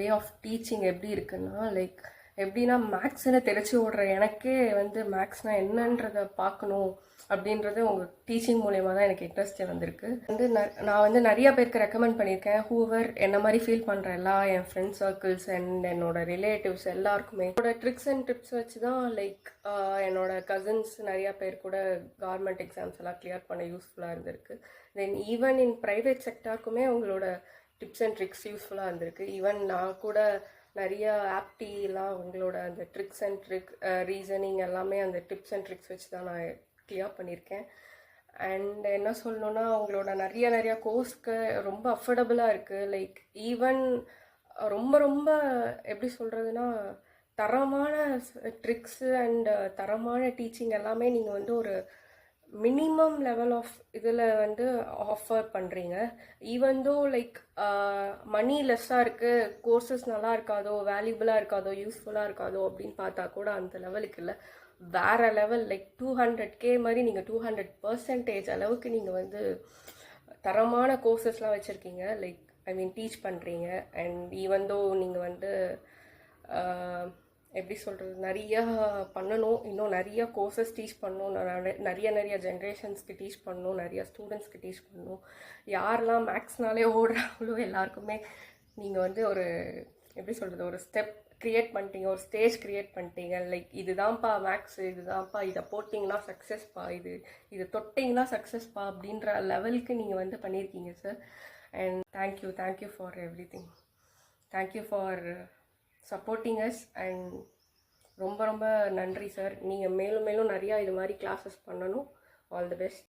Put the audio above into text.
Way of teaching எப்படி இருக்குன்னா like எப்படின்னா மேக்ஸ்ன்னு தெரிச்சு ஓடுற எனக்கே வந்து மேக்ஸ்னால் என்னன்றதை பார்க்கணும் அப்படின்றது உங்கள் டீச்சிங் மூலயமா தான் எனக்கு இன்ட்ரெஸ்டே வந்திருக்கு. நான் வந்து நிறைய பேருக்கு ரெக்கமெண்ட் பண்ணியிருக்கேன். ஹூவர் என்ன மாதிரி ஃபீல் பண்ணுற எல்லா என் ஃப்ரெண்ட் சர்க்கிள்ஸ் அண்ட் என்னோட ரிலேட்டிவ்ஸ் எல்லாருக்குமே என்னோட ட்ரிக்ஸ் அண்ட் டிப்ஸ் வச்சு தான் லைக் என்னோட கசின்ஸ் நிறையா பேர் கூட கவர்மெண்ட் எக்ஸாம்ஸ் எல்லாம் கிளியர் பண்ண யூஸ்ஃபுல்லாக இருந்திருக்கு. தென் ஈவன் இன் ப்ரைவேட் செக்டாருக்குமே உங்களோட டிப்ஸ் அண்ட் ட்ரிக்ஸ் யூஸ்ஃபுல்லாக இருந்திருக்கு. ஈவன் நான் கூட நிறைய ஆப்டிலாம் உங்களோட அந்த ட்ரிக்ஸ் அண்ட் ரீசனிங் எல்லாமே அந்த டிப்ஸ் அண்ட் ட்ரிக்ஸ் வச்சு தான் நான் கிளியர் பண்ணியிருக்கேன். அண்ட் என்ன சொல்லணுன்னா உங்களோட நிறைய கோர்ஸ்க்கு ரொம்ப அஃபோர்டபுளாக இருக்குது. லைக் ஈவன் ரொம்ப ரொம்ப எப்படி சொல்கிறதுனா தரமான ட்ரிக்ஸு அண்ட் தரமான டீச்சிங் எல்லாமே நீங்கள் வந்து ஒரு மினிமம் லெவல் ஆஃப் இதில் வந்து ஆஃபர் பண்ணுறீங்க. ஈவன் தோ லைக் மணி லெஸ்ஸாக இருக்குது, கோர்சஸ் நல்லா இருக்காதோ, வேல்யூபிளாக இருக்காதோ, யூஸ்ஃபுல்லாக இருக்காதோ அப்படின்னு பார்த்தா கூட அந்த லெவலுக்கு இல்லை. வேறு லெவல் லைக் 200K மாதிரி நீங்கள் 200% அளவுக்கு நீங்கள் வந்து தரமான கோர்சஸ்லாம் வச்சுருக்கீங்க. லைக் ஐ மீன் டீச் பண்ணுறீங்க. அண்ட் ஈவன் தோ நீங்கள் வந்து எப்படி சொல்கிறது நிறையா பண்ணணும், இன்னும் நிறைய கோர்சஸ் டீச் பண்ணணும், நிறைய ஜென்ரேஷன்ஸ்க்கு டீச் பண்ணணும், நிறையா ஸ்டூடெண்ட்ஸ்க்கு டீச் பண்ணணும். யாரெல்லாம் மேக்ஸ்னாலே ஓடுறாங்களோ எல்லாருக்குமே நீங்கள் வந்து ஒரு எப்படி சொல்கிறது ஒரு ஸ்டெப் க்ரியேட் பண்ணிட்டீங்க, ஒரு ஸ்டேஜ் க்ரியேட் பண்ணிட்டீங்க. லைக் இதுதான்ப்பா மேக்ஸு, இதுதான்ப்பா இதை போட்டிங்கன்னா சக்ஸஸ்ப்பா, இது தொட்டிங்கன்னா சக்ஸஸ்ப்பா அப்படின்ற லெவலுக்கு நீங்கள் வந்து பண்ணியிருக்கீங்க sir. And thank you for every thing. Thank you for supporting us. And ரொம்ப ரொம்ப நன்றி சார். நீங்கள் மேலும் மேலும் நிறையா இது மாதிரி கிளாஸஸ் பண்ணணும். All the best.